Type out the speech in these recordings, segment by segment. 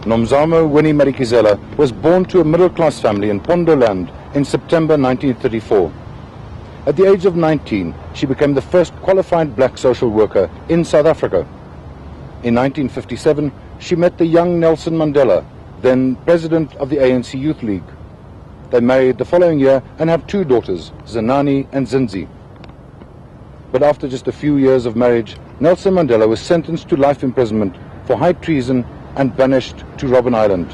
Nomzamo Winnie Madikizela was born to a middle-class family in Pondoland in September 1934. At the age of 19, she became the first qualified black social worker in South Africa. In 1957, she met the young Nelson Mandela, then president of the ANC Youth League. They married the following year and have two daughters, Zenani and Zinzi. But after just a few years of marriage, Nelson Mandela was sentenced to life imprisonment for high treason and banished to Robben Island.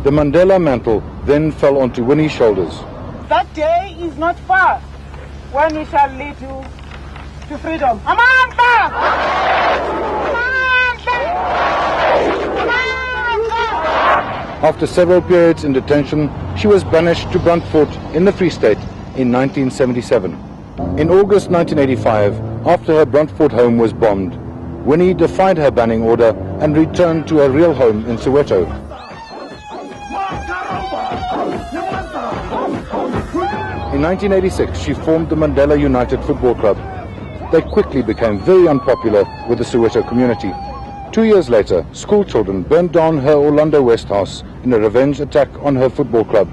The Mandela mantle then fell onto Winnie's shoulders. That day is not far when we shall lead you to freedom. Amanda! After several periods in detention, she was banished to Brantford in the Free State in 1977. In August 1985, after her Brantford home was bombed, Winnie defied her banning order and returned to her real home in Soweto. In 1986, she formed the Mandela United Football Club. They quickly became very unpopular with the Soweto community. 2 years later, school children burned down her Orlando West house in a revenge attack on her football club.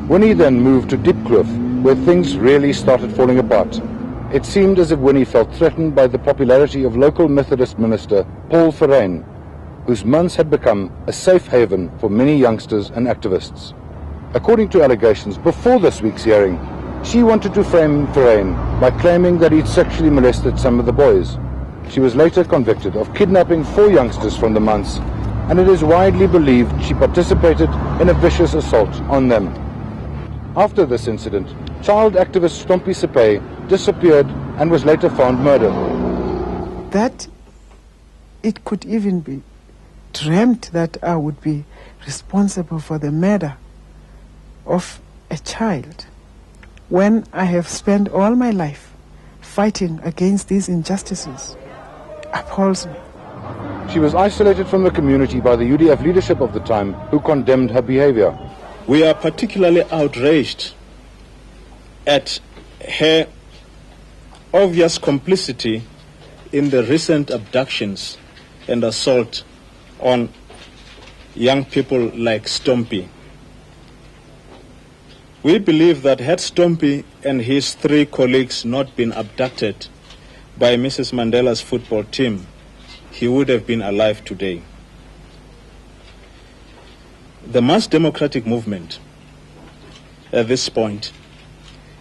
Winnie then moved to Diepkloof, where things really started falling apart. It seemed as if Winnie felt threatened by the popularity of local Methodist minister Paul, whose months had become a safe haven for many youngsters and activists. According to allegations before this week's hearing, she wanted to frame Verheyen by claiming that he'd sexually molested some of the boys. She was later convicted of kidnapping 4 youngsters from the months, and it is widely believed she participated in a vicious assault on them. After this incident, child activist Stompy Sepei disappeared and was later found murdered. That it could even be dreamt that I would be responsible for the murder of a child when I have spent all my life fighting against these injustices appalls me. She was isolated from the community by the UDF leadership of the time, who condemned her behavior. We are particularly outraged at her obvious complicity in the recent abductions and assault on young people like Stompy. We believe that had Stompy and his 3 colleagues not been abducted by Mrs. Mandela's football team, he would have been alive today. The mass democratic movement, at this point,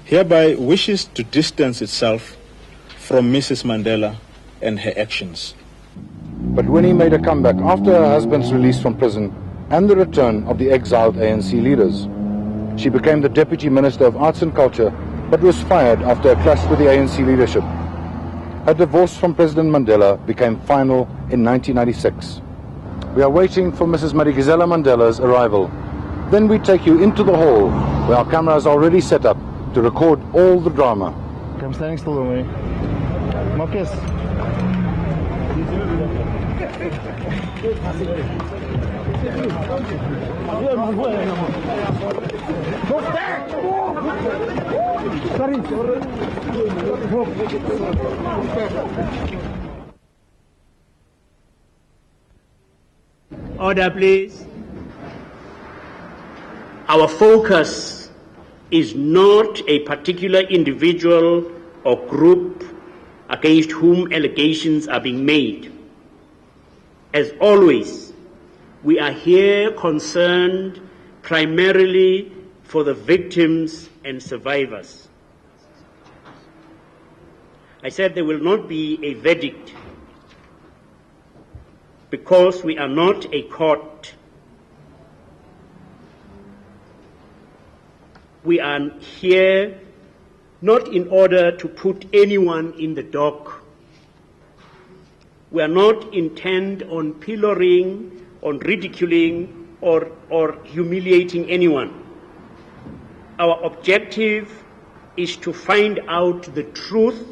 hereby wishes to distance itself from Mrs. Mandela and her actions. But Winnie made a comeback after her husband's release from prison and the return of the exiled ANC leaders. She became the Deputy Minister of Arts and Culture, but was fired after a clash with the ANC leadership. Her divorce from President Mandela became final in 1996. We are waiting for Mrs. Madikizela Mandela's arrival. Then we take you into the hall, where our cameras are already set up to record all the drama. I'm standing still with me. Marcus. Order, please. Our focus is not a particular individual or group against whom allegations are being made. As always, we are here concerned primarily for the victims and survivors. I said there will not be a verdict because we are not a court. We are here not in order to put anyone in the dock. We are not intent on pillorying, on ridiculing, or humiliating anyone. Our objective is to find out the truth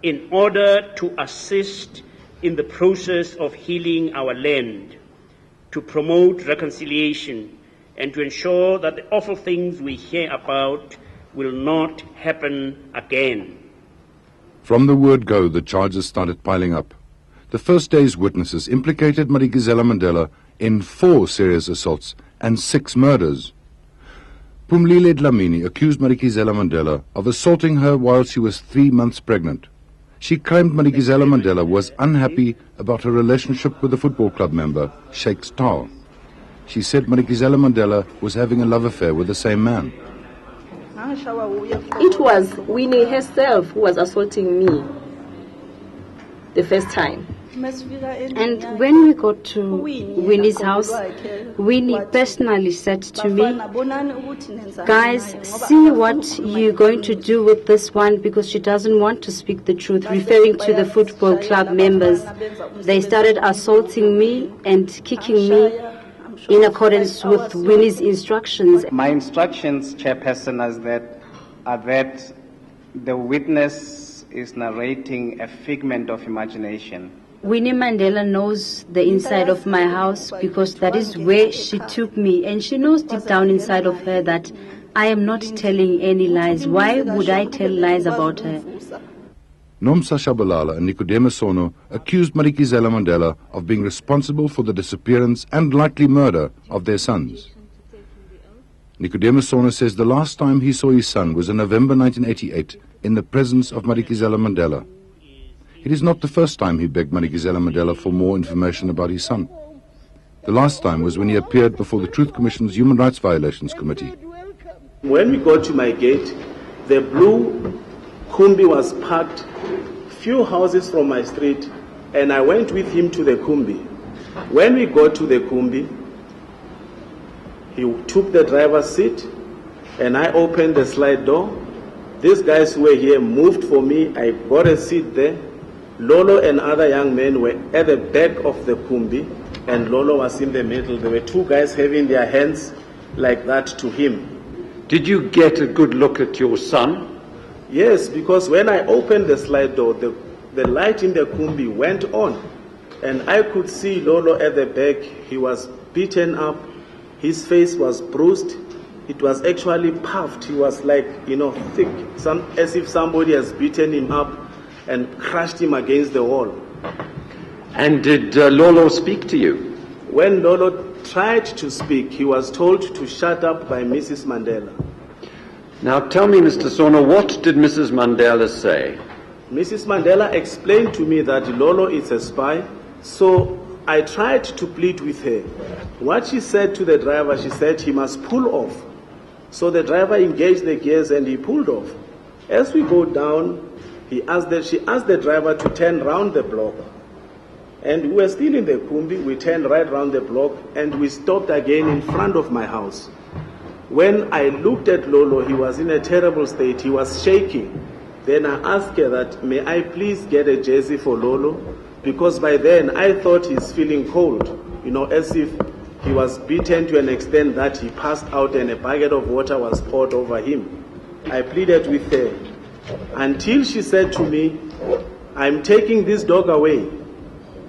in order to assist in the process of healing our land, to promote reconciliation, and to ensure that the awful things we hear about will not happen again. From the word go, the charges started piling up. The first day's witnesses implicated Madikizela Mandela in 4 serious assaults and 6 murders. Phumlile Dlamini accused Madikizela Mandela of assaulting her while she was 3 months pregnant. She claimed Madikizela Mandela was unhappy about her relationship with a football club member, Sheikh Star. She said Madikizela Mandela was having a love affair with the same man. It was Winnie herself who was assaulting me the first time. And when we got to Winnie's house, Winnie personally said to me, guys, see what you're going to do with this one, because she doesn't want to speak the truth, referring to the football club members. They started assaulting me and kicking me in accordance with Winnie's instructions. My instructions, Chairperson, are that the witness is narrating a figment of imagination. Winnie Mandela knows the inside of my house because that is where she took me, and she knows deep down inside of her that I am not telling any lies. Why would I tell lies about her? Nomsa Shabalala and Nicodemus Sono accused Madikizela Mandela of being responsible for the disappearance and likely murder of their sons. Nicodemus Sono says the last time he saw his son was in November 1988 in the presence of Madikizela Mandela. It is not the first time he begged Madikizela Mandela for more information about his son. The last time was when he appeared before the Truth Commission's Human Rights Violations Committee. When we got to my gate, the blue Kumbi was parked few houses from my street, and I went with him to the Kumbi. When we got to the Kumbi, he took the driver's seat, and I opened the slide door. These guys who were here moved for me. I got a seat there. Lolo and other young men were at the back of the Kumbi, and Lolo was in the middle. There were 2 guys having their hands like that to him. Did you get a good look at your son? Yes, because when I opened the slide door, the light in the Kumbi went on, and I could see Lolo at the back. He was beaten up. His face was bruised. It was actually puffed. He was like, thick, as if somebody has beaten him up and crushed him against the wall. And did Lolo speak to you? When Lolo tried to speak, he was told to shut up by Mrs. Mandela. Now tell me, Mr. Sono, what did Mrs. Mandela say? Mrs. Mandela explained to me that Lolo is a spy, so I tried to plead with her. What she said to the driver, she said he must pull off. So the driver engaged the gears and he pulled off. As we go down, she asked the driver to turn round the block. And we were still in the Kumbi. We turned right round the block and we stopped again in front of my house. When I looked at Lolo, he was in a terrible state. He was shaking. Then I asked her that, may I please get a jersey for Lolo? Because by then I thought he's feeling cold, as if he was beaten to an extent that he passed out and a bucket of water was poured over him. I pleaded with her until she said to me, I'm taking this dog away.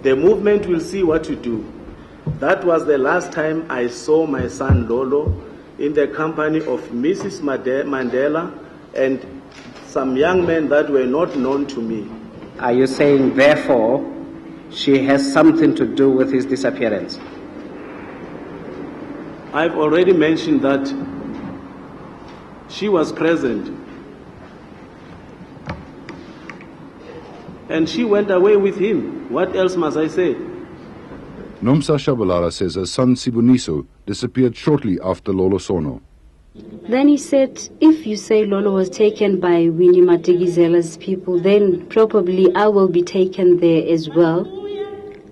The movement will see what to do. That was the last time I saw my son Lolo in the company of Mrs. Mandela and some young men that were not known to me. Are you saying, therefore, she has something to do with his disappearance? I've already mentioned that she was present. And she went away with him. What else must I say? Nomsa Shabalala says her son Siboniso disappeared shortly after Lolo Sono. Then he said, if you say Lolo was taken by Winnie Madikizela's people, then probably I will be taken there as well.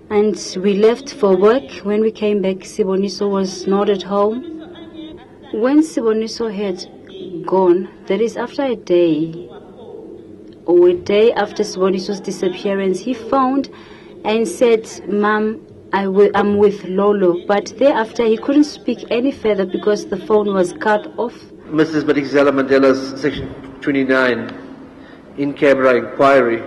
And we left for work. When we came back, Siboniso was not at home. When Siboniso had gone, that is after a day after Siboniso's disappearance, he phoned and said, Mom, I'm with Lolo. But thereafter, he couldn't speak any further because the phone was cut off. Mrs. Madikizela Mandela's Section 29 in-camera inquiry,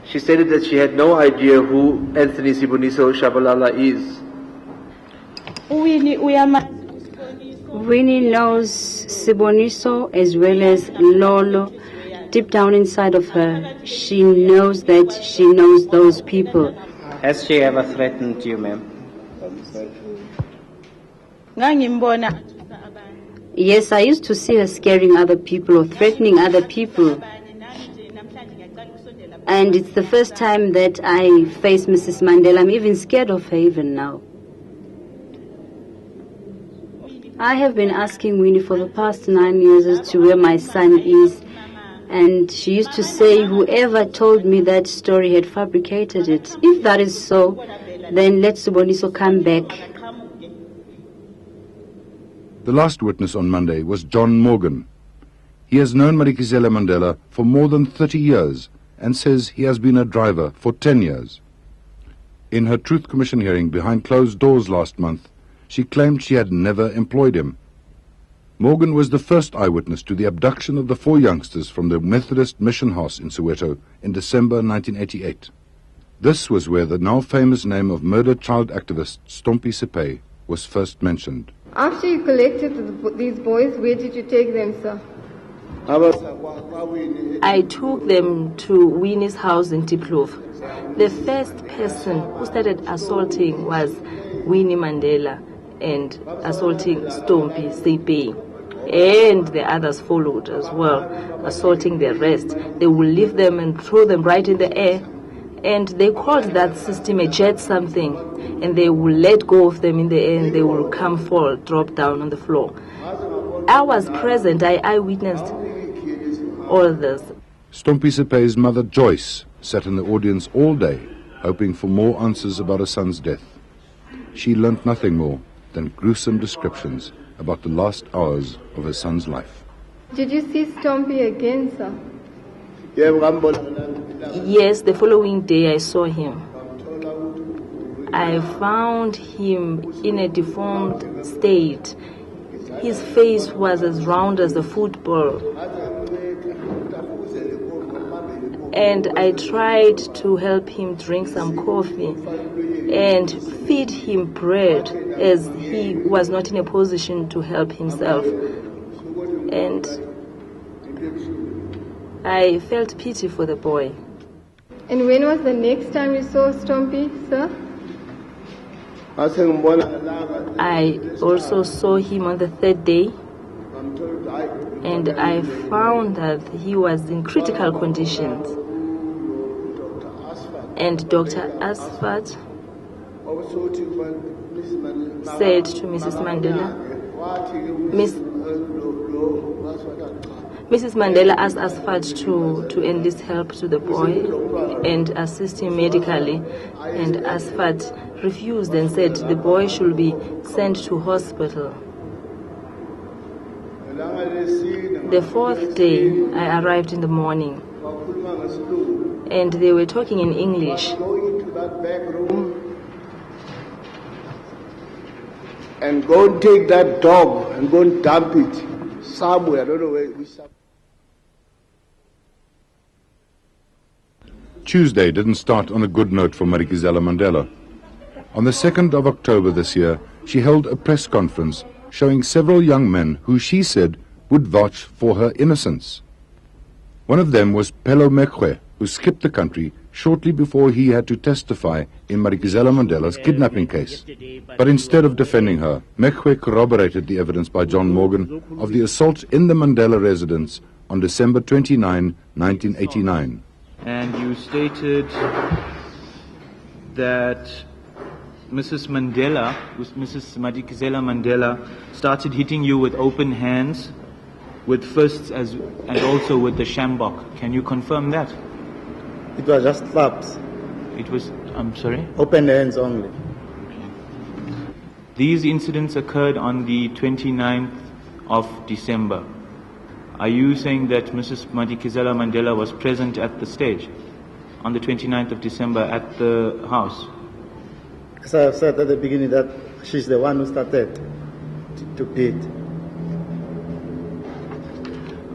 she stated that she had no idea who Anthony Siboniso Shabalala is. Winnie knows Siboniso as well as Lolo. Deep down inside of her, she knows that she knows those people. Has she ever threatened you, ma'am? Yes, I used to see her scaring other people or threatening other people. And it's the first time that I face Mrs. Mandela. I'm even scared of her even now. I have been asking Winnie for the past 9 years as to where my son is. And she used to say whoever told me that story had fabricated it. If that is so, then let Siboniso come back. The last witness on Monday was John Morgan. He has known Madikizela Mandela for more than 30 years and says he has been a driver for 10 years. In her Truth Commission hearing behind closed doors last month, she claimed she had never employed him. Morgan was the first eyewitness to the abduction of the 4 youngsters from the Methodist Mission House in Soweto in December 1988. This was where the now famous name of murdered child activist Stompy Sepei was first mentioned. After you collected these boys, where did you take them, sir? I took them to Winnie's house in Diepkloof. The first person who started assaulting was Winnie Mandela and assaulting Stompy Sepei. And the others followed as well, assaulting the rest. They will leave them and throw them right in the air. And they called that system a jet something. And they will let go of them in the air and they will come fall, drop down on the floor. I was present. I witnessed all this. Stompy Sepei's mother Joyce sat in the audience all day, hoping for more answers about her son's death. She learnt nothing more than gruesome descriptions about the last hours of her son's life. Did you see Stompy again, sir? Yes, the following day I saw him. I found him in a deformed state. His face was as round as a football. And I tried to help him drink some coffee and feed him bread, as he was not in a position to help himself. And I felt pity for the boy. And when was the next time you saw Stompy, sir? I also saw him on the 3rd day, and I found that he was in critical conditions. And Dr. Asfat said to Mrs. Mandela, Mrs. Mandela asked Asfat to enlist help to the boy and assist him medically, and Asfat refused and said the boy should be sent to hospital. The 4th day, I arrived in the morning, and they were talking in English. And go and take that dog and go and dump it somewhere. I don't know where. Tuesday didn't start on a good note for Madikizela Mandela. On the 2nd of October this year, she held a press conference showing several young men who she said would vouch for her innocence. One of them was Pello Mekwe, who skipped the country shortly before he had to testify in Madikizela Mandela's kidnapping case. But instead of defending her, Mekwe corroborated the evidence by John Morgan of the assault in the Mandela residence on December 29, 1989. And you stated that Mrs. Madikizela Mandela started hitting you with open hands, with fists, and also with the shambok. Can you confirm that? It was just slaps. It was, I'm sorry? Open hands only. These incidents occurred on the 29th of December. Are you saying that Mrs. Madikizela Mandela was present at the stage on the 29th of December at the house? As I have said at the beginning, that she's the one who started to beat.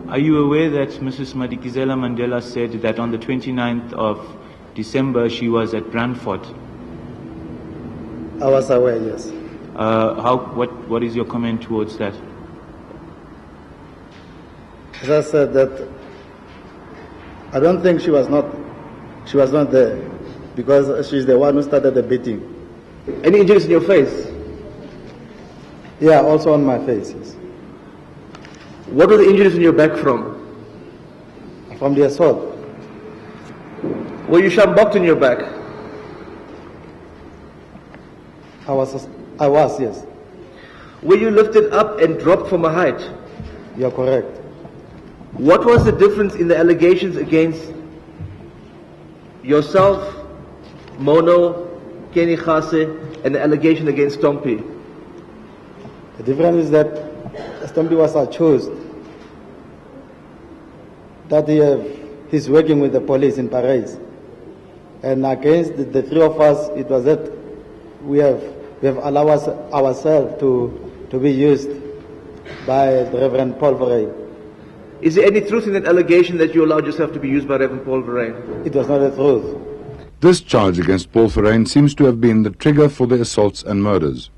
Are you aware that Mrs. Madikizela Mandela said that on the 29th of December she was at Brandfort? I was aware, yes. What is your comment towards that? As I said, that I don't think she was not there, because she's the one who started the beating. Any injuries in your face? Yeah, also on my face. Yes. What were the injuries in your back from? From the assault. Were you shamboked in your back? I was, yes. Were you lifted up and dropped from a height? You are correct. What was the difference in the allegations against yourself, Mono, Kenny Khase, and the allegation against Stompy? The difference is that Stompy was accused that he's working with the police in Paris. And against the three of us, it was that we have allowed ourselves to be used by the Reverend Paul. Is there any truth in that allegation that you allowed yourself to be used by Reverend Paul? It was not the truth. This charge against Paul seems to have been the trigger for the assaults and murders.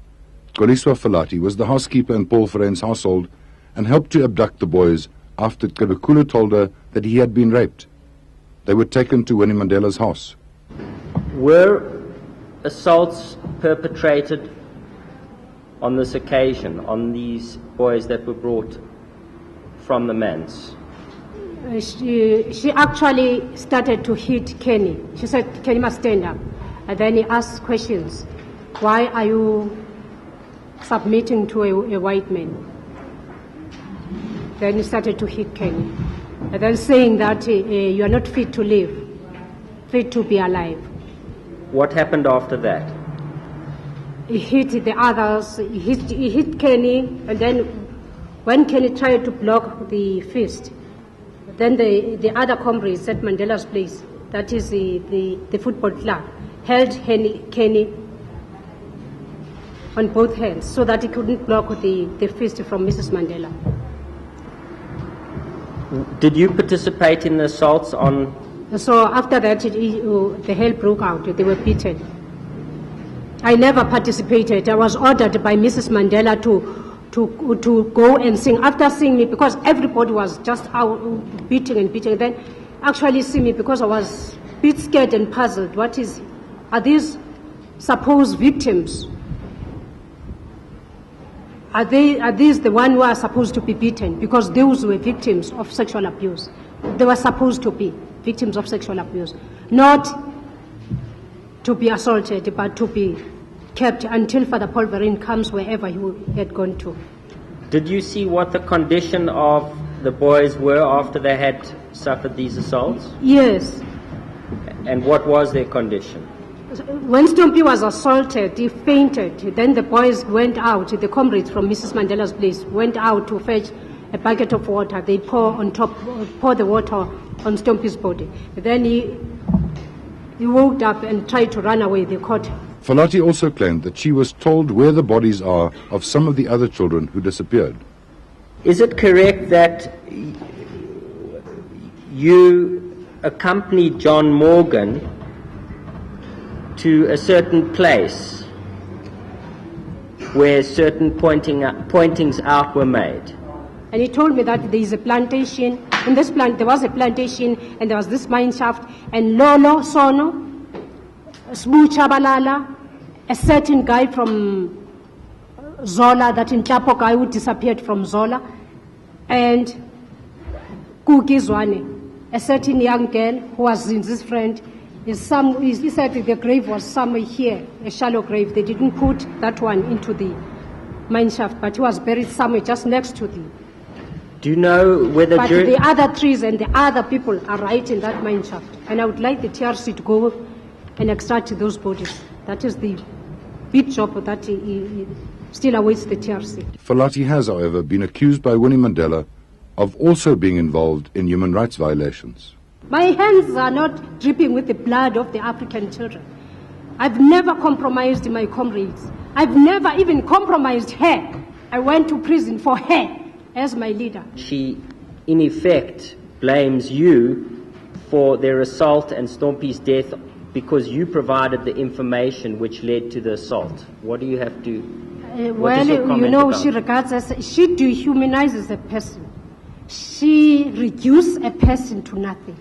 Koliswa Falati was the housekeeper in Paul household and helped to abduct the boys after Kebekulu told her that he had been raped. They were taken to Winnie Mandela's house. Were assaults perpetrated on this occasion, on these boys that were brought from the manse? She actually started to hit Kenny. She said, Kenny must stand up. And then he asked questions. Why are you submitting to a white man? Then he started to hit Kenny. And then saying that you are not fit to live, fit to be alive. What happened after that? He hit the others, he hit Kenny, and then when Kenny tried to block the fist, then the other comrades at Mandela's place, that is the football club, held Kenny on both hands so that he couldn't block the fist from Mrs. Mandela. Did you participate in the assaults on? So after that, the hell broke out. They were beaten. I never participated. I was ordered by Mrs. Mandela to go and sing. After seeing me, because everybody was just out beating and beating, then actually see me because I was a bit scared and puzzled. Are these supposed victims? Are these the ones who are supposed to be beaten? Because those were victims of sexual abuse. They were supposed to be victims of sexual abuse. Not to be assaulted, but to be kept until Father Paul comes wherever he had gone to. Did you see what the condition of the boys were after they had suffered these assaults? Yes. And what was their condition? When Stompy was assaulted, he fainted. Then the boys went out, the comrades from Mrs. Mandela's place went out to fetch a bucket of water. They pour the water on Stompy's body. Then he woke up and tried to run away. They caught him. Falati also claimed that she was told where the bodies are of some of the other children who disappeared. Is it correct that you accompanied John Morgan to a certain place where certain pointings out were made? And he told me that there is a plantation. In this there was a plantation, and there was this mine shaft, and Lolo Sono, Sbu Chabalala, a certain guy from Zola, that Intapo guy who disappeared from Zola, and Kuki Zwane, a certain young girl who was Zinzi's friend. He said the grave was somewhere here, a shallow grave. They didn't put that one into the mine shaft, but he was buried somewhere just next to the. Do you know whether? But the other trees and the other people are right in that mine shaft, and I would like the TRC to go and extract those bodies. That is the big job that he still awaits the TRC. Falati has, however, been accused by Winnie Mandela of also being involved in human rights violations. My hands are not dripping with the blood of the African children. I've never compromised my comrades. I've never even compromised her. I went to prison for her as my leader. She, in effect, blames you for their assault and Stompy's death because you provided the information which led to the assault. What do you have to... well, you know, she regards us, she dehumanizes a person. She reduces a person to nothing.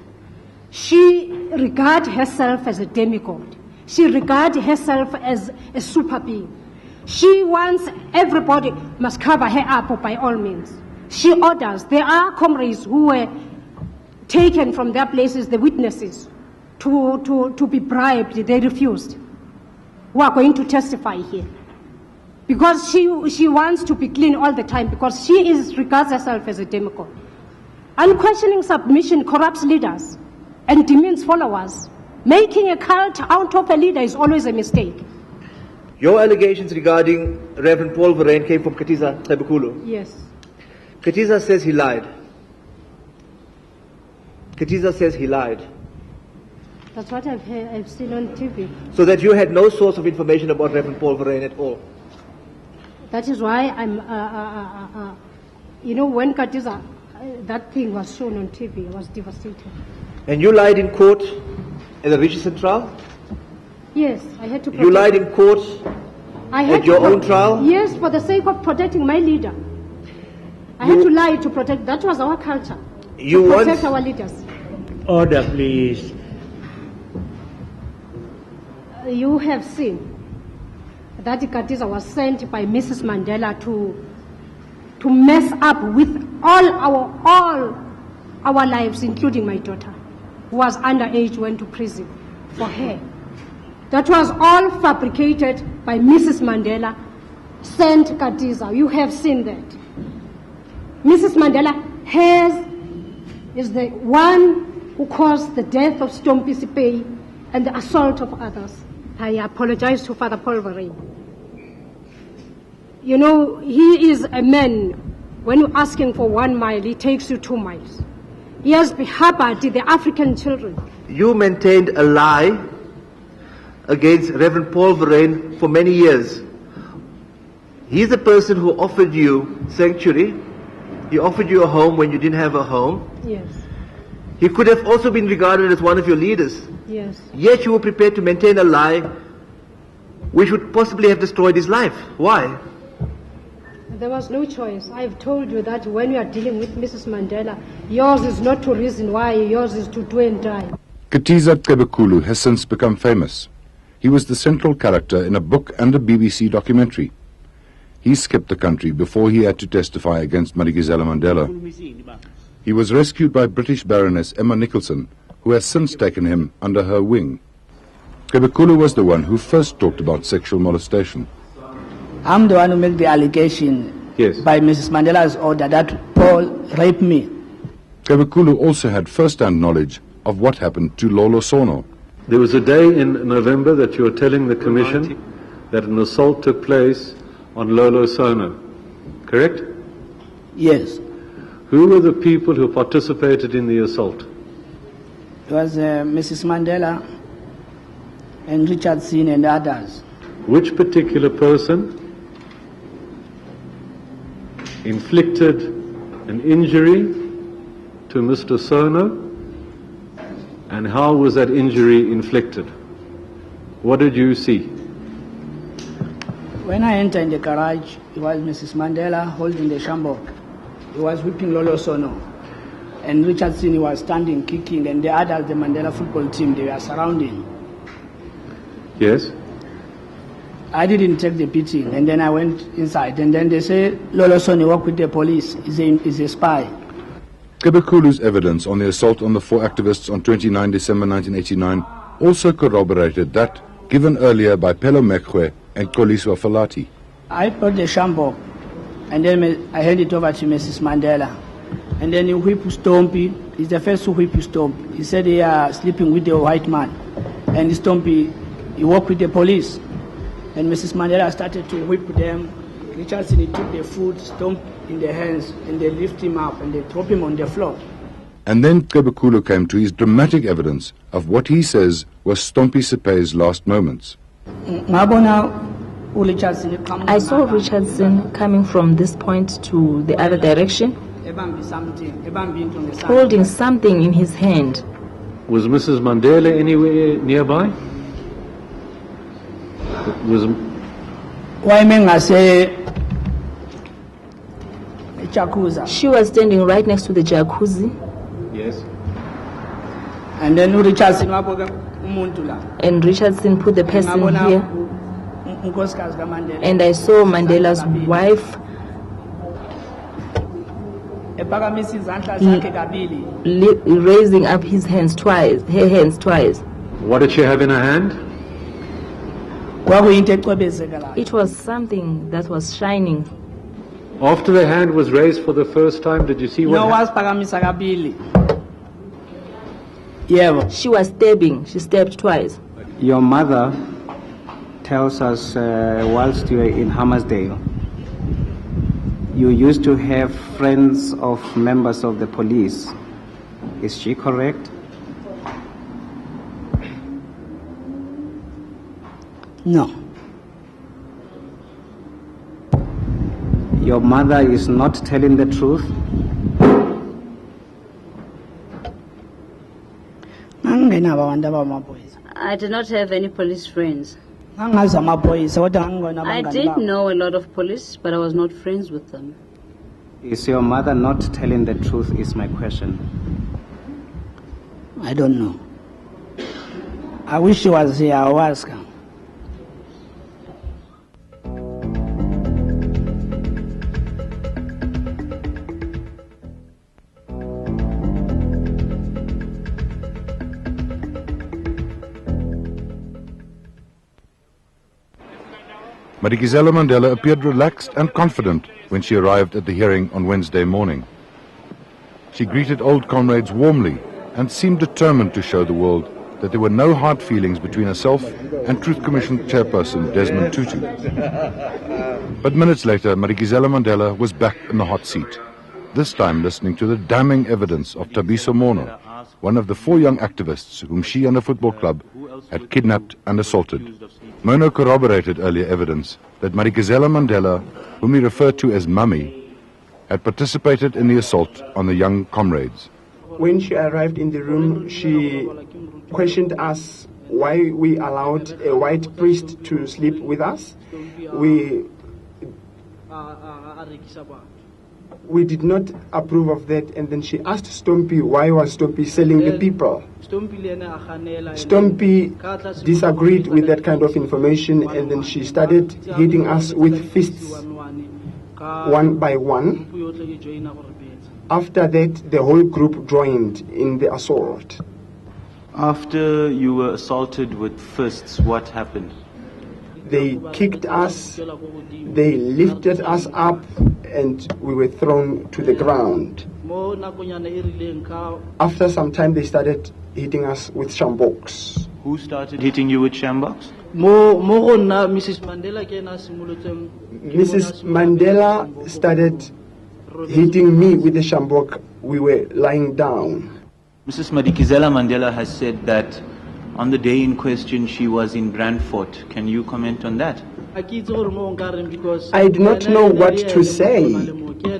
She regards herself as a demigod. She regards herself as a super being. She wants everybody must cover her up by all means. She orders. There are comrades who were taken from their places, the witnesses, to be bribed. They refused. Who are going to testify here. Because she wants to be clean all the time, because she regards herself as a demagogue. Unquestioning submission corrupts leaders and demeans followers. Making a cult out of a leader is always a mistake. Your allegations regarding Reverend Paul Vereen came from Katiza Trebekulu. Yes. Katiza says he lied. Katiza says he lied. That's what I've seen on TV. So that you had no source of information about Reverend Paul Vereen at all. That is why I'm, when Katiza, that thing was shown on TV, I was devastated. And you lied in court at the Richardson trial? Yes, I had to protect. You lied in court at your own trial? Yes, for the sake of protecting my leader. I had to lie to protect, that was our culture. You to protect our leaders. Order, please. You have seen that Katiza was sent by Mrs. Mandela to mess up with all our lives, including my daughter, who was underage, went to prison for her. That was all fabricated by Mrs. Mandela, sent Katiza. You have seen that. Mrs. Mandela is the one who caused the death of Stompy Sepei and the assault of others. I apologize to Father Paul Vereen. You know, he is a man, when you ask him for 1 mile, he takes you 2 miles. He has harbored the African children. You maintained a lie against Reverend Paul Vereen for many years. He's the person who offered you sanctuary. He offered you a home when you didn't have a home. Yes. He could have also been regarded as one of your leaders. Yes. Yet you were prepared to maintain a lie which would possibly have destroyed his life. Why? There was no choice. I've told you that when you are dealing with Mrs. Mandela, yours is not to reason why, yours is to do and die. Katiza Trebekulu has since become famous. He was the central character in a book and a BBC documentary. He skipped the country before he had to testify against Madikizela Mandela. He was rescued by British Baroness Emma Nicholson, who has since taken him under her wing. Trebekulu was the one who first talked about sexual molestation. I'm the one who made the allegation by Mrs. Mandela's order that Paul raped me. Trebekulu also had first-hand knowledge of what happened to Lolo Sono. There was a day in November that you were telling the Commission that an assault took place on Lolo Sono, correct? Yes. Who were the people who participated in the assault? It was Mrs. Mandela and Richardson and others. Which particular person inflicted an injury to Mr. Sono, and how was that injury inflicted? What did you see? When I entered in the garage, it was Mrs. Mandela holding the shambok. He was whipping Lolo Sono. And Richardson was standing, kicking, and the others, the Mandela football team, they were surrounding. Yes? I didn't take the beating, and then I went inside, and then they say, Lolo Sono worked with the police, is a spy. Trebekulu's evidence on the assault on the 4 activists on 29 December 1989 also corroborated that given earlier by Pelo Mekwe and Koliswa Falati. I brought the shambok, and then I handed it over to Mrs. Mandela. And then he whipped Stompy. He's the first to whip Stompy. He said they are sleeping with the white man. And Stompy, he worked with the police. And Mrs. Mandela started to whip them. Richardson, he took the food, Stompy in the hands, and they lift him up and they drop him on the floor. And then Trebekulu came to his dramatic evidence of what he says was Stompy Sepei's last moments. I saw Richardson coming from this point to the other direction, holding something in his hand. Was Mrs. Mandela anywhere nearby? She was standing right next to the jacuzzi. Yes. And then Richardson And Richardson put the person here. And I saw Mandela's wife raising up her hands twice. What did she have in her hand? It was something that was shining. After the hand was raised for the first time, did you see what happened? She was stabbing. She stabbed twice. Your mother tells us whilst you were in Hammersdale, you used to have friends of members of the police. Is she correct? No. Your mother is not telling the truth? I did not have any police friends. I I did know a lot of police, but I was not friends with them. Is your mother not telling the truth is my question. I don't know. I wish she was here. I'll ask her. Madikizela Mandela appeared relaxed and confident when she arrived at the hearing on Wednesday morning. She greeted old comrades warmly and seemed determined to show the world that there were no hard feelings between herself and Truth Commission chairperson Desmond Tutu. But minutes later, Madikizela Mandela was back in the hot seat, this time listening to the damning evidence of Thabiso Mono, one of the 4 young activists whom she and the football club had kidnapped and assaulted. Mono corroborated earlier evidence that Madikizela Mandela, whom he referred to as Mummy, had participated in the assault on the young comrades. When she arrived in the room, she questioned us why we allowed a white priest to sleep with us. We did not approve of that, and then she asked Stompy why was Stompy selling the people. Stompy disagreed with that kind of information, and then she started hitting us with fists one by one. After that, the whole group joined in the assault. After you were assaulted with fists, what happened? They kicked us, they lifted us up, and we were thrown to the ground. After some time, they started hitting us with shamboks. Who started hitting you with shamboks? Mrs. Mandela started hitting me with the shambok. We were lying down. Mrs. Madikizela Mandela has said that on the day in question she was in Brandfort. Can you comment on that? I do not know what to say.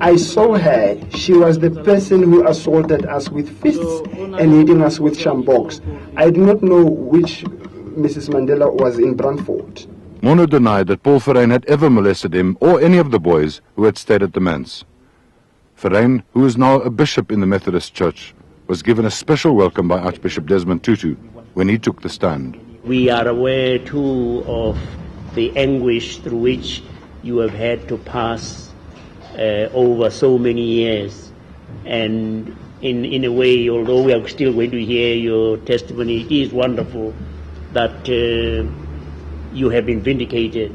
I saw her. She was the person who assaulted us with fists and hitting us with shamboks. I do not know which Mrs. Mandela was in Brandfort. Mono denied that Paul Verheyen had ever molested him or any of the boys who had stayed at the manse. Verheyen, who is now a bishop in the Methodist Church, was given a special welcome by Archbishop Desmond Tutu when he took the stand. We are aware too of the anguish through which you have had to pass over so many years, and in a way, although we are still going to hear your testimony, it is wonderful that you have been vindicated.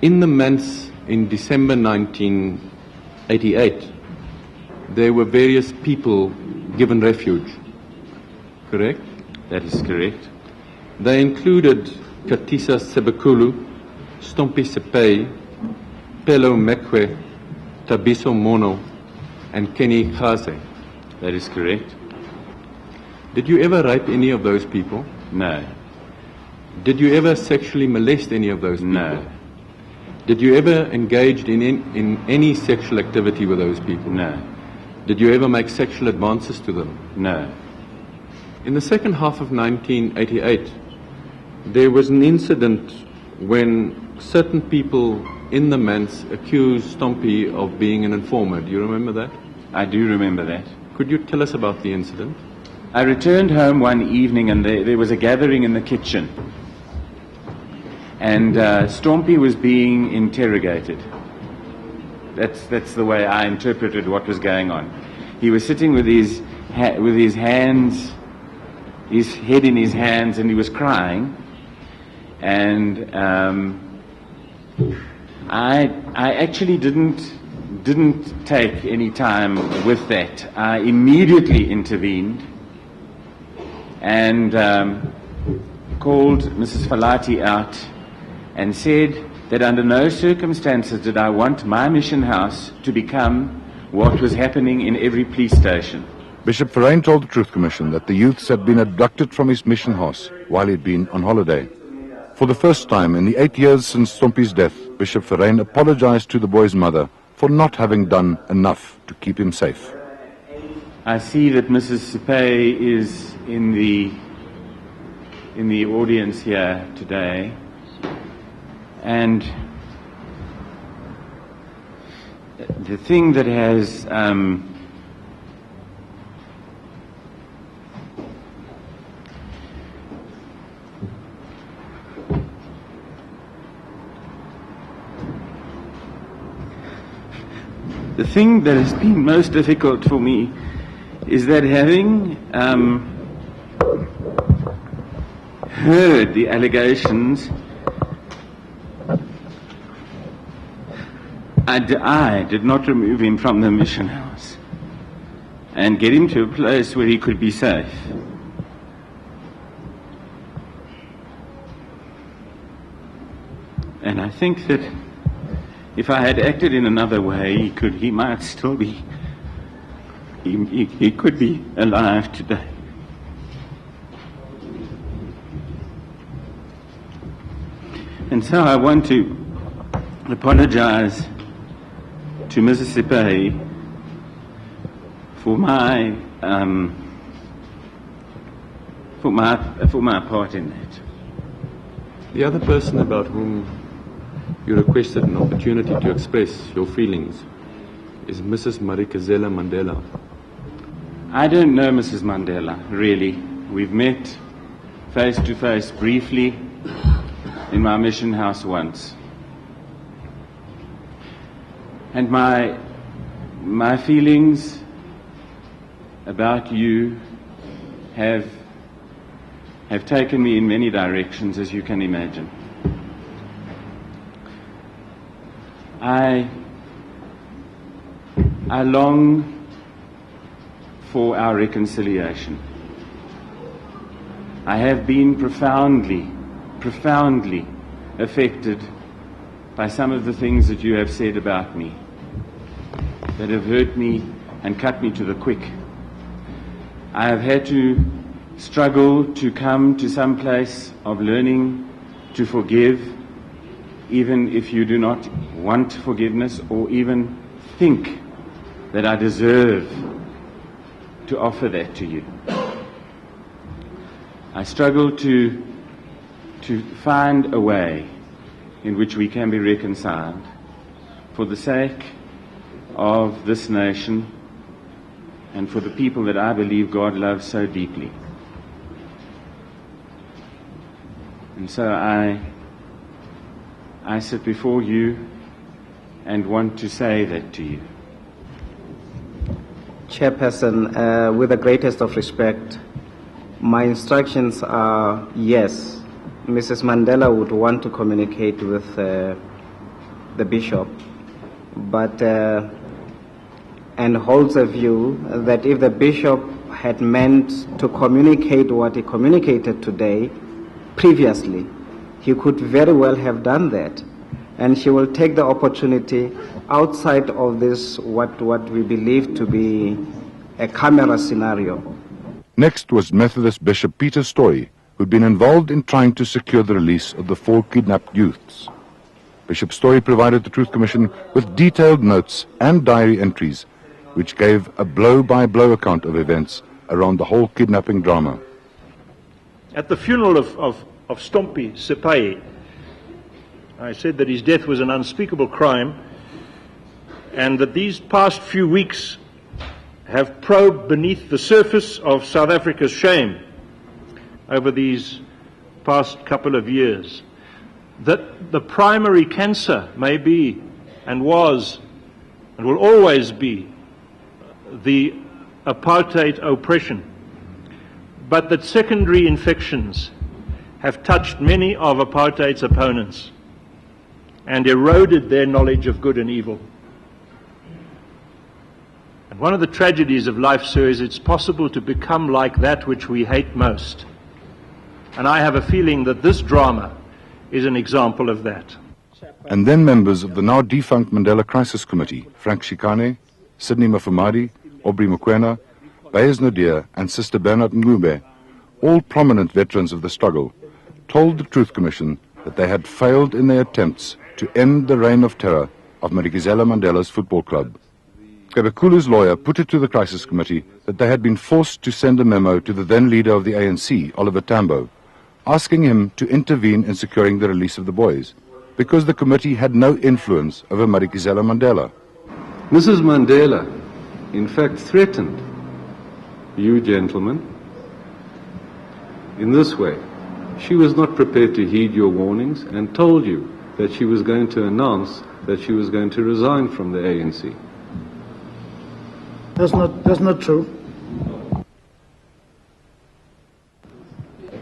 In the manse in December 1988, there were various people given refuge, correct? That is correct. They included Katisa Sebekulu, Stompy Sepei, Pelo Mekwe, Thabiso Mono, and Kenny Khase. That is correct. Did you ever rape any of those people? No. Did you ever sexually molest any of those people? No. Did you ever engage in any sexual activity with those people? No. Did you ever make sexual advances to them? No. In the second half of 1988, there was an incident when certain people in the manse accused Stompy of being an informer. Do you remember that? I do remember that. Could you tell us about the incident? I returned home one evening and there was a gathering in the kitchen. And Stompy was being interrogated. That's the way I interpreted what was going on. He was sitting with his hands, his head in his hands, and he was crying. And I actually didn't take any time with that. I immediately intervened and called Mrs. Falati out and said that under no circumstances did I want my mission house to become what was happening in every police station. Bishop Verreyn told the Truth Commission that the youths had been abducted from his mission house while he'd been on holiday. For the first time in the 8 years since Stompy's death, Bishop Verreyn apologized to the boy's mother for not having done enough to keep him safe. I see that Mrs. Sepei is in the audience here today, and the thing that has the thing that has been most difficult for me is that having heard the allegations, I did not remove him from the mission house and get him to a place where he could be safe. And I think that if I had acted in another way, he might still be, he could be alive today. And so I want to apologize to Mrs. Sepei for my part in that. The other person about whom you requested an opportunity to express your feelings is Mrs. Madikizela Mandela. I don't know Mrs. Mandela, really. We've met face to face briefly in my mission house once. And my feelings about you have taken me in many directions, as you can imagine. I long for our reconciliation. I have been profoundly affected by some of the things that you have said about me, that have hurt me and cut me to the quick. I have had to struggle to come to some place of learning to forgive, even if you do not want forgiveness or even think that I deserve to offer that to you. I struggle to find a way in which we can be reconciled for the sake of this nation and for the people that I believe God loves so deeply. And so I sit before you and want to say that to you. Chairperson, with the greatest of respect, my instructions are yes, Mrs. Mandela would want to communicate with the bishop, but and holds a view that if the bishop had meant to communicate what he communicated today previously, he could very well have done that. And she will take the opportunity outside of this, what we believe to be a camera scenario. Next was Methodist Bishop Peter Story, who'd been involved in trying to secure the release of the 4 kidnapped youths. Bishop Story provided the Truth Commission with detailed notes and diary entries, which gave a blow-by-blow account of events around the whole kidnapping drama. At the funeral of Stompy Sepei, I said that his death was an unspeakable crime and that these past few weeks have probed beneath the surface of South Africa's shame over these past couple of years, that the primary cancer may be and was and will always be the apartheid oppression, but that secondary infections have touched many of apartheid's opponents and eroded their knowledge of good and evil. And one of the tragedies of life, sir, is it's possible to become like that which we hate most. And I have a feeling that this drama is an example of that. And then members of the now defunct Mandela Crisis Committee, Frank Shikane, Sidney Mafumadi, Aubrey Mokoena, Bayes Nadir and Sister Bernard Ngube, all prominent veterans of the struggle, told the Truth Commission that they had failed in their attempts to end the reign of terror of Madikizela Mandela's football club. Kabekulu's lawyer put it to the Crisis Committee that they had been forced to send a memo to the then leader of the ANC, Oliver Tambo, asking him to intervene in securing the release of the boys, because the committee had no influence over Madikizela Mandela. Mrs. Mandela, in fact, threatened you gentlemen in this way. She was not prepared to heed your warnings and told you that she was going to announce that she was going to resign from the ANC. That's not true.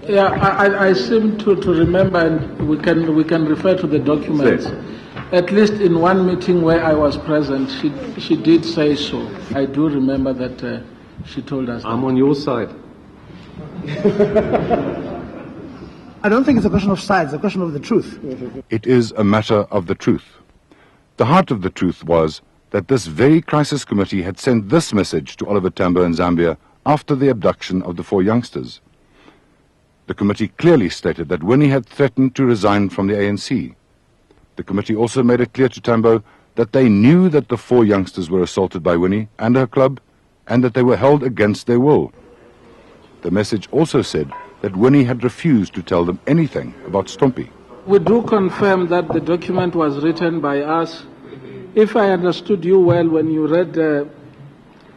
Yeah, I seem to remember, and we can refer to the documents. Yes. At least in one meeting where I was present, she did say so. I do remember that she told us. I'm on your side. I don't think it's a question of sides, it's a question of the truth. It is a matter of the truth. The heart of the truth was that this very crisis committee had sent this message to Oliver Tambo in Zambia after the abduction of the 4 youngsters. The committee clearly stated that Winnie had threatened to resign from the ANC. The committee also made it clear to Tambo that they knew that the 4 youngsters were assaulted by Winnie and her club, and that they were held against their will. The message also said that Winnie had refused to tell them anything about Stompy. We do confirm that the document was written by us. If I understood you well when you read the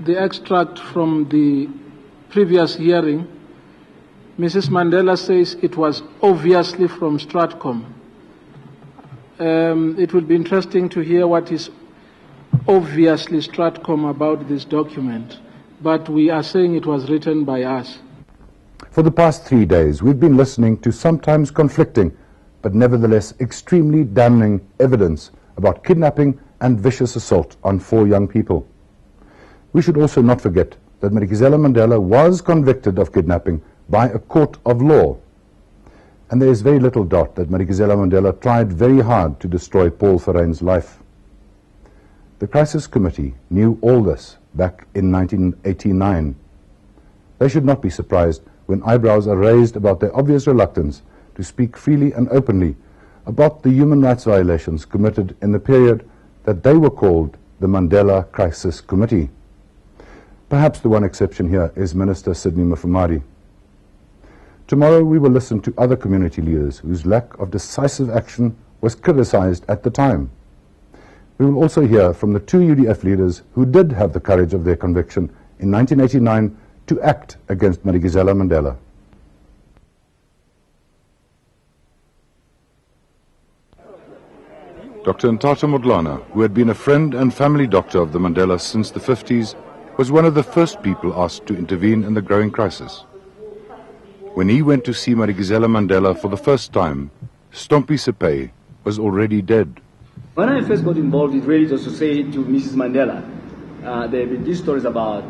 extract from the previous hearing, Mrs. Mandela says it was obviously from Stratcom. It would be interesting to hear what is obviously Stratcom about this document, but we are saying it was written by us. For the past 3 days, we've been listening to sometimes conflicting, but nevertheless extremely damning evidence about kidnapping and vicious assault on 4 young people. We should also not forget that Madikizela Mandela was convicted of kidnapping by a court of law. And there is very little doubt that Madikizela Mandela tried very hard to destroy Paul Verheijen's life. The Crisis Committee knew all this back in 1989. They should not be surprised when eyebrows are raised about their obvious reluctance to speak freely and openly about the human rights violations committed in the period that they were called the Mandela Crisis Committee. Perhaps the one exception here is Minister Sidney Mafumadi. Tomorrow we will listen to other community leaders whose lack of decisive action was criticized at the time. We will also hear from the 2 UDF leaders who did have the courage of their conviction in 1989 to act against Madikizela Mandela. Dr. Ntata Modlana, who had been a friend and family doctor of the Mandelas since the 50s, was one of the first people asked to intervene in the growing crisis. When he went to see Madikizela Mandela for the first time, Stompy Sepei was already dead. When I first got involved, it really was to say to Mrs. Mandela, there have been these stories about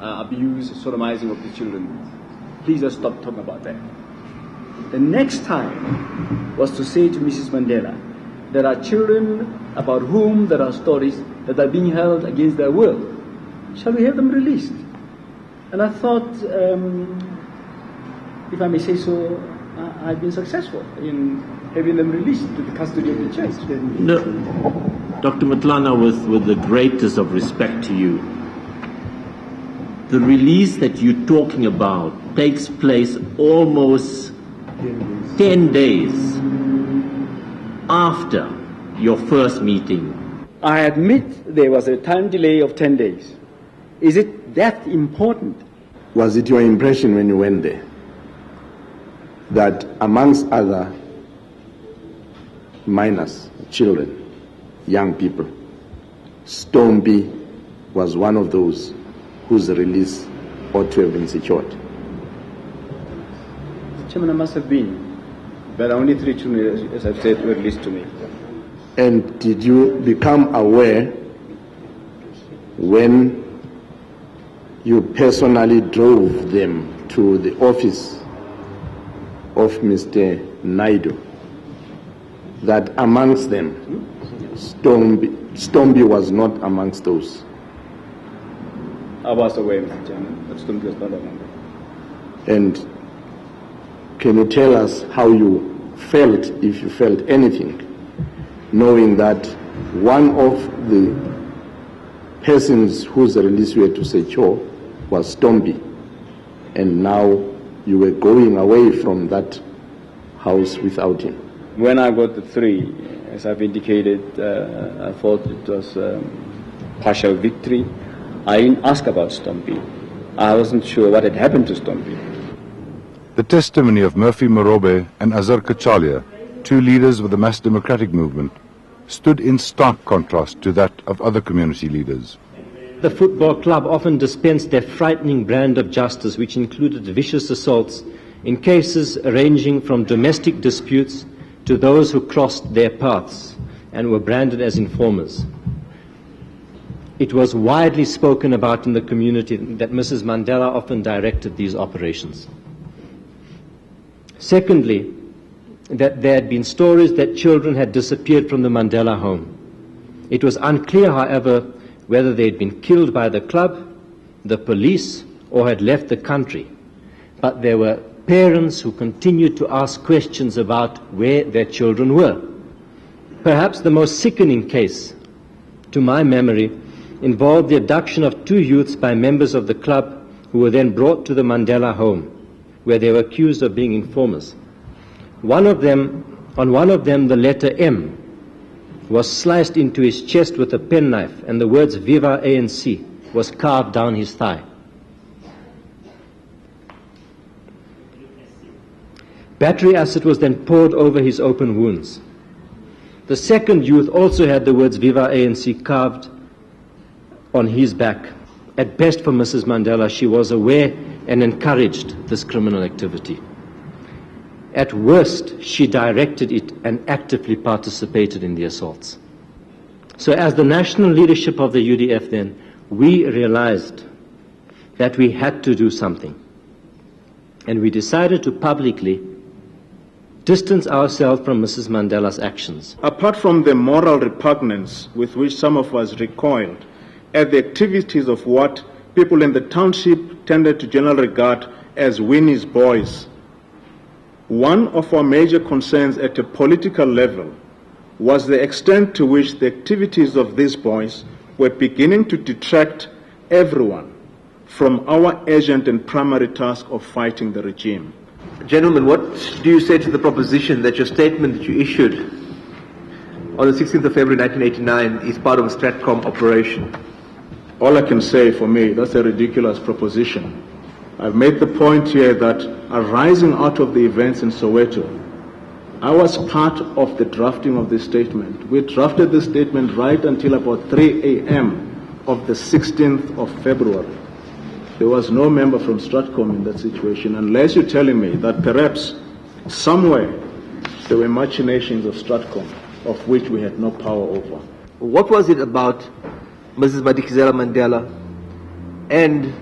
abuse, sodomizing of the children. Please just stop talking about that. The next time was to say to Mrs. Mandela, there are children about whom there are stories that are being held against their will. Shall we have them released? And I thought, if I may say so, I've been successful in having them released to the custody of the church. No, Dr. Matlana, with the greatest of respect to you, the release that you're talking about takes place almost 10 days after your first meeting. I admit there was a time delay of 10 days. Is it that important? Was it your impression when you went there that amongst other minors, children, young people, Stompy was one of those whose release ought to have been secured? Chairman, I must have been, but only 3 children, as I've said, were released to me. And did you become aware when you personally drove them to the office of Mr. Naidu that amongst them, Stompy was not amongst those? I was aware, Mr. Chairman, that Stompy was not among them. And can you tell us how you felt, if you felt anything, knowing that one of the persons whose release we had to secure was Stompy, and now you were going away from that house without him? When I got the 3, as I've indicated, I thought it was partial victory. I didn't ask about Stompy. I wasn't sure what had happened to Stompy. The testimony of Murphy Morobe and Azar Kachalia, 2 leaders with the mass democratic movement, stood in stark contrast to that of other community leaders. The football club often dispensed their frightening brand of justice, which included vicious assaults in cases ranging from domestic disputes to those who crossed their paths and were branded as informers. It was widely spoken about in the community that Mrs. Mandela often directed these operations. Secondly, that there had been stories that children had disappeared from the Mandela home. It was unclear, however, whether they had been killed by the club, the police, or had left the country. But there were parents who continued to ask questions about where their children were. Perhaps the most sickening case, to my memory, involved the abduction of 2 youths by members of the club who were then brought to the Mandela home, where they were accused of being informers. On one of them, the letter M was sliced into his chest with a penknife, and the words "Viva ANC" was carved down his thigh. Battery acid was then poured over his open wounds. The second youth also had the words "Viva ANC" carved on his back. At best for Mrs. Mandela, she was aware and encouraged this criminal activity. At worst, she directed it and actively participated in the assaults. So as the national leadership of the UDF then, we realized that we had to do something. And we decided to publicly distance ourselves from Mrs. Mandela's actions. Apart from the moral repugnance with which some of us recoiled at the activities of what people in the township tended to generally regard as Winnie's boys, one of our major concerns at a political level was the extent to which the activities of these boys were beginning to detract everyone from our urgent and primary task of fighting the regime. Gentlemen, what do you say to the proposition that your statement that you issued on the 16th of February 1989 is part of a Stratcom operation? All I can say, for me, that's a ridiculous proposition. I've made the point here that arising out of the events in Soweto, I was part of the drafting of this statement. We drafted this statement right until about 3 a.m. of the 16th of February. There was no member from Stratcom in that situation, unless you're telling me that perhaps somewhere there were machinations of Stratcom of which we had no power over. What was it about Mrs. Madikizela Mandela and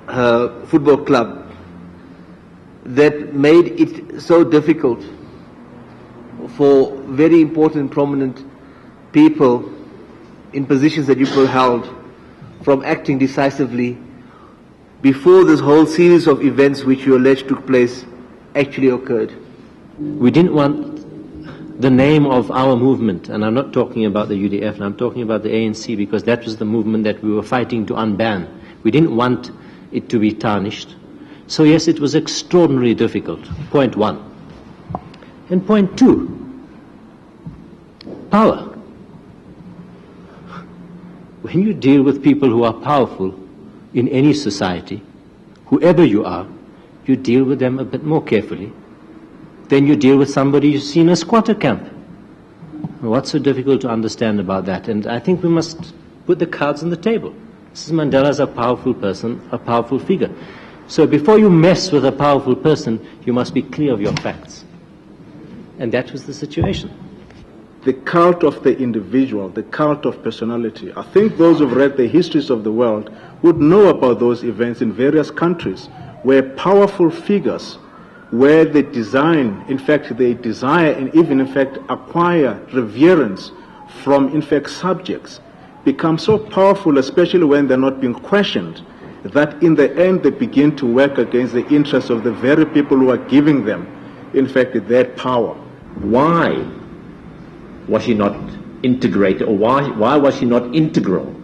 her football club that made it so difficult for very important, prominent people in positions that you held from acting decisively before this whole series of events which you allege took place actually occurred? We didn't want the name of our movement, and I'm not talking about the UDF, and I'm talking about the ANC, because that was the movement that we were fighting to unban. We didn't want it to be tarnished. So yes, it was extraordinarily difficult, point one. And point two, power. When you deal with people who are powerful, in any society, whoever you are, you deal with them a bit more carefully than you deal with somebody you see in a squatter camp. What's so difficult to understand about that? And I think we must put the cards on the table. Mrs. Mandela is a powerful person, a powerful figure. So before you mess with a powerful person, you must be clear of your facts. And that was the situation. The cult of the individual, the cult of personality. I think those who've read the histories of the world would know about those events in various countries where powerful figures, where they desire and even in fact acquire reverence from in fact subjects, become so powerful, especially when they're not being questioned, that in the end they begin to work against the interests of the very people who are giving them, in fact, that power. Why was she not integrated, or why was she not integral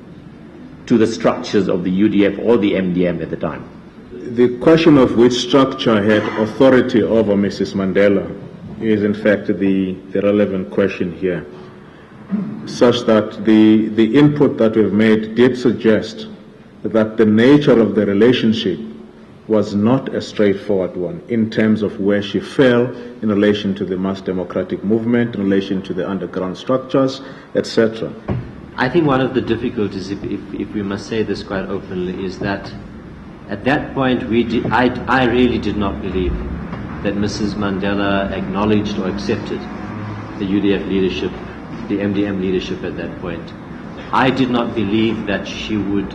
to the structures of the UDF or the MDM at the time? The question of which structure had authority over Mrs. Mandela is in fact the relevant question here, such that the input that we've made did suggest that the nature of the relationship was not a straightforward one in terms of where she fell in relation to the mass democratic movement, in relation to the underground structures, etc. I think one of the difficulties, if we must say this quite openly, is that at that point I really did not believe that Mrs. Mandela acknowledged or accepted the UDF leadership, the MDM leadership at that point. I did not believe that she would,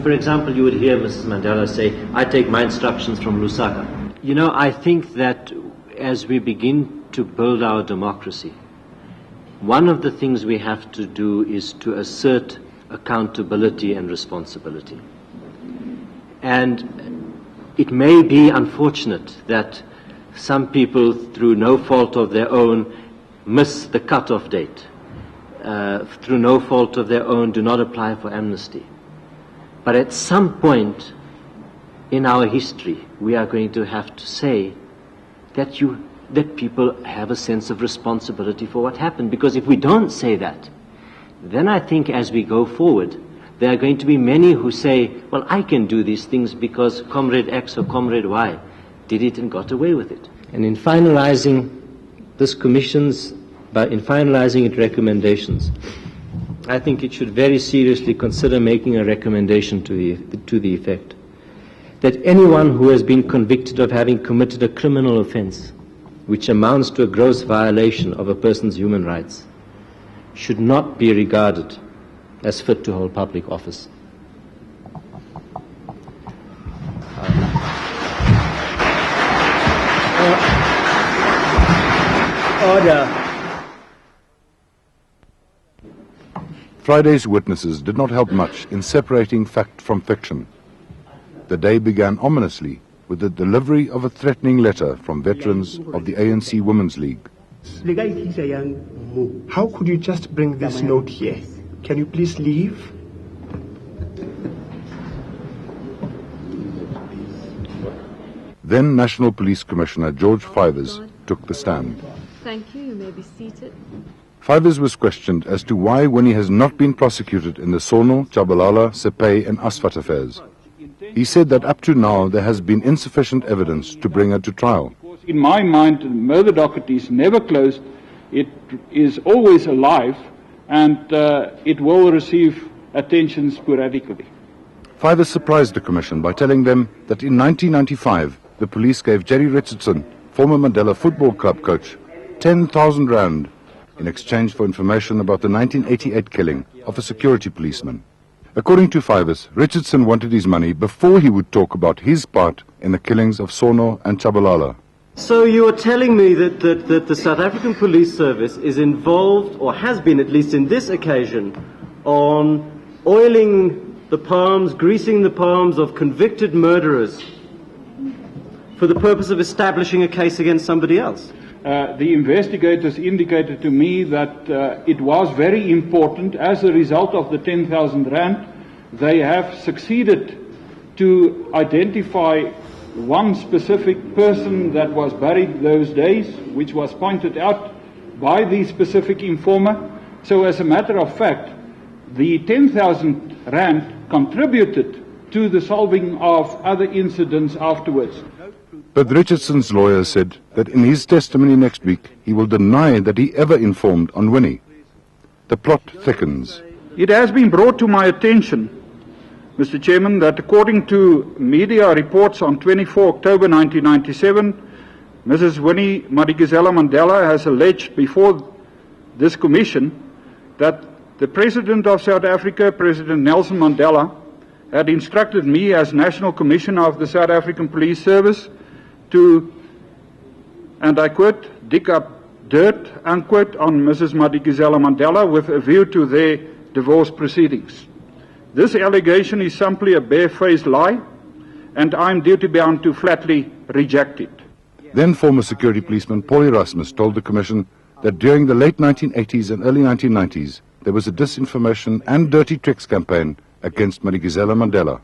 for example, you would hear Mrs. Mandela say, I take my instructions from Lusaka. You know, I think that as we begin to build our democracy, one of the things we have to do is to assert accountability and responsibility. And it may be unfortunate that some people, through no fault of their own, miss the cutoff date. Through no fault of their own, do not apply for amnesty. But at some point in our history, we are going to have to say that people have a sense of responsibility for what happened. Because if we don't say that, then I think as we go forward, there are going to be many who say, well, I can do these things because Comrade X or Comrade Y did it and got away with it. And in finalizing this commission's, in finalizing its recommendations, I think it should very seriously consider making a recommendation to the effect that anyone who has been convicted of having committed a criminal offense, which amounts to a gross violation of a person's human rights, should not be regarded as fit to hold public office. Order. Friday's witnesses did not help much in separating fact from fiction. The day began ominously with the delivery of a threatening letter from veterans of the ANC Women's League. How could you just bring this note here? Can you please leave? Then National Police Commissioner George Fivers took the stand. Thank you. You may be seated. Fivers was questioned as to why Winnie has not been prosecuted in the Sono, Chabalala, Sepei and Asvat affairs. He said that up to now there has been insufficient evidence to bring her to trial. In my mind, the murder docket is never closed. It is always alive, and it will receive attention sporadically. Fivers surprised the Commission by telling them that in 1995 the police gave Jerry Richardson, former Mandela Football Club coach, 10,000 rand in exchange for information about the 1988 killing of a security policeman. According to Fivers, Richardson wanted his money before he would talk about his part in the killings of Sono and Chabalala. So you are telling me that the South African Police Service is involved, or has been at least in this occasion, on oiling the palms, greasing the palms of convicted murderers for the purpose of establishing a case against somebody else? The investigators indicated to me that it was very important. As a result of the 10,000 rand, they have succeeded to identify one specific person that was buried those days, which was pointed out by the specific informer. So as a matter of fact, the 10,000 rand contributed to the solving of other incidents afterwards. But Richardson's lawyer said that in his testimony next week, he will deny that he ever informed on Winnie. The plot thickens. It has been brought to my attention, Mr. Chairman, that according to media reports on 24 October 1997, Mrs. Winnie Madikizela Mandela has alleged before this commission that the President of South Africa, President Nelson Mandela, had instructed me as National Commissioner of the South African Police Service to, and I quote, dig up dirt, unquote, on Mrs. Madikizela Mandela with a view to their divorce proceedings. This allegation is simply a barefaced lie, and I'm duty-bound to flatly reject it. Then former security policeman Paul Erasmus told the Commission that during the late 1980s and early 1990s, there was a disinformation and dirty tricks campaign against Madikizela Mandela.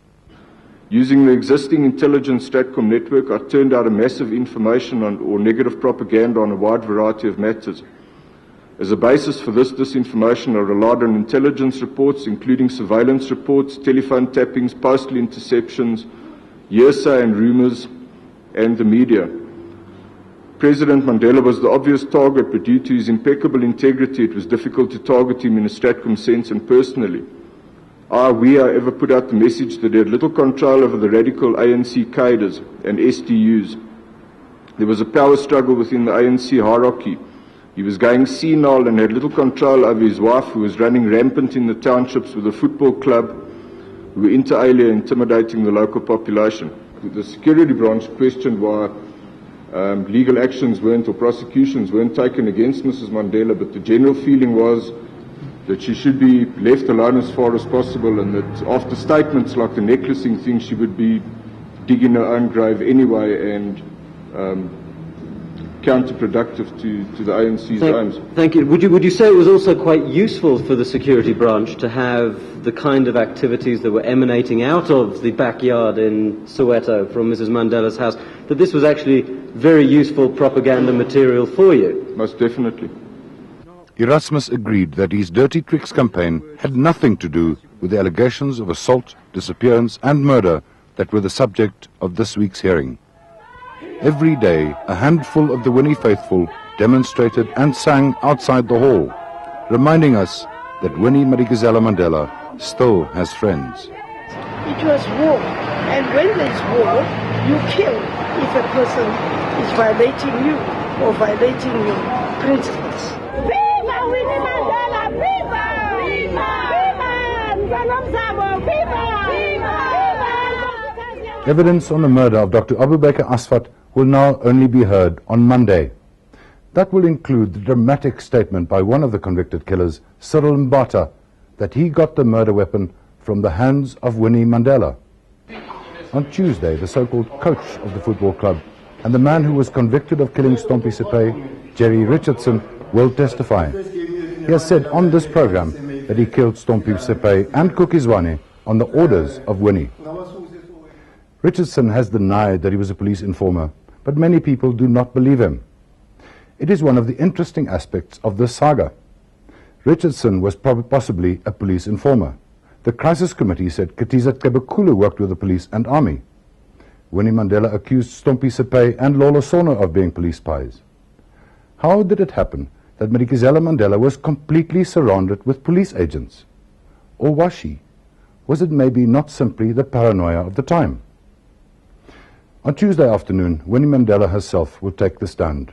Using the existing intelligence Stratcom network, I turned out a massive information or negative propaganda on a wide variety of matters. As a basis for this disinformation, I relied on intelligence reports, including surveillance reports, telephone tappings, postal interceptions, hearsay and rumors, and the media. President Mandela was the obvious target, but due to his impeccable integrity, it was difficult to target him in a Stratcom sense and personally. We, however, put out the message that he had little control over the radical ANC cadres and SDUs. There was a power struggle within the ANC hierarchy. He was going senile and had little control over his wife, who was running rampant in the townships with a football club, who were inter alia intimidating the local population. The security branch questioned why legal actions weren't, or prosecutions weren't taken against Mrs. Mandela, but the general feeling was that she should be left alone as far as possible, and that after statements like the necklacing thing, she would be digging her own grave anyway and counterproductive to the ANC's aims. Thank you. Would you say it was also quite useful for the security branch to have the kind of activities that were emanating out of the backyard in Soweto from Mrs. Mandela's house, that this was actually very useful propaganda material for you? Most definitely. Erasmus agreed that his dirty tricks campaign had nothing to do with the allegations of assault, disappearance and murder that were the subject of this week's hearing. Every day, a handful of the Winnie faithful demonstrated and sang outside the hall, reminding us that Winnie Madikizela Mandela still has friends. It was war, and when there's war, you kill if a person is violating you or violating your principles. Viva Winnie Mandela! Viva! Viva! Viva! Nomzamo! Viva! Viva! Evidence on the murder of Dr. Abu Bakr Asfat will now only be heard on Monday. That will include the dramatic statement by one of the convicted killers, Cyril Mbata, that he got the murder weapon from the hands of Winnie Mandela. On Tuesday, the so-called coach of the football club and the man who was convicted of killing Stompy Sepei, Jerry Richardson, will testify. He has said on this program that he killed Stompy Sepei and Kukizwane on the orders of Winnie. Richardson has denied that he was a police informer, but many people do not believe him. It is one of the interesting aspects of this saga. Richardson was possibly a police informer. The crisis committee said Katiza Kebekulu worked with the police and army. Winnie Mandela accused Stompy Sepei and Lolo Sono of being police spies. How did it happen that Madikizela Mandela was completely surrounded with police agents? Or was she? Was it maybe not simply the paranoia of the time? On Tuesday afternoon, Winnie Mandela herself will take the stand.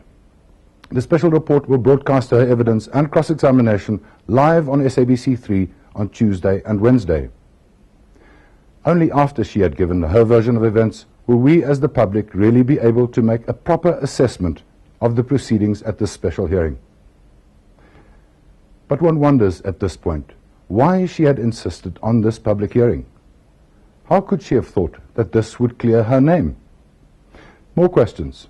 The special report will broadcast her evidence and cross-examination live on SABC 3 on Tuesday and Wednesday. Only after she had given her version of events will we as the public really be able to make a proper assessment of the proceedings at this special hearing. But one wonders at this point why she had insisted on this public hearing. How could she have thought that this would clear her name? More questions.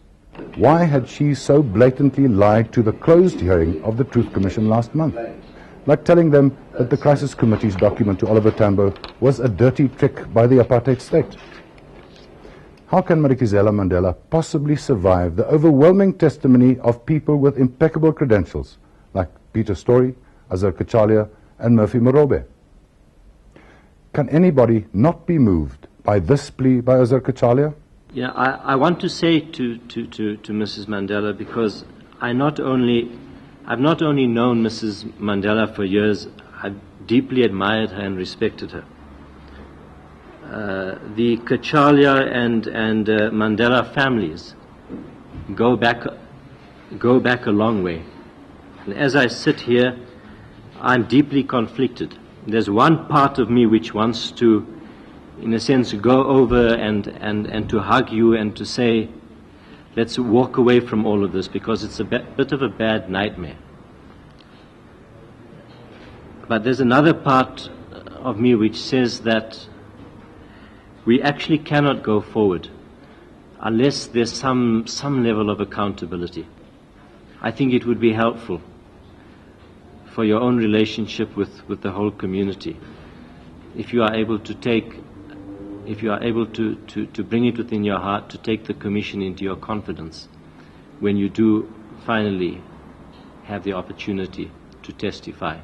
Why had she so blatantly lied to the closed hearing of the Truth Commission last month? Like telling them that the Crisis Committee's document to Oliver Tambo was a dirty trick by the apartheid state. How can Madikizela Mandela possibly survive the overwhelming testimony of people with impeccable credentials like Peter Story, Azar Kachalia and Murphy Morobe? Can anybody not be moved by this plea by Azar Kachalia? Yeah, I want to say to Mrs. Mandela, because I've not only known Mrs. Mandela for years, I've deeply admired her and respected her. The Kachalia and Mandela families go back a long way. And as I sit here, I'm deeply conflicted. There's one part of me which wants to, in a sense, go over and to hug you and to say, let's walk away from all of this, because it's a bit of a bad nightmare. But there's another part of me which says that we actually cannot go forward unless there's some level of accountability. I think it would be helpful for your own relationship with the whole community if you are able to bring it within your heart to take the Commission into your confidence when you do finally have the opportunity to testify.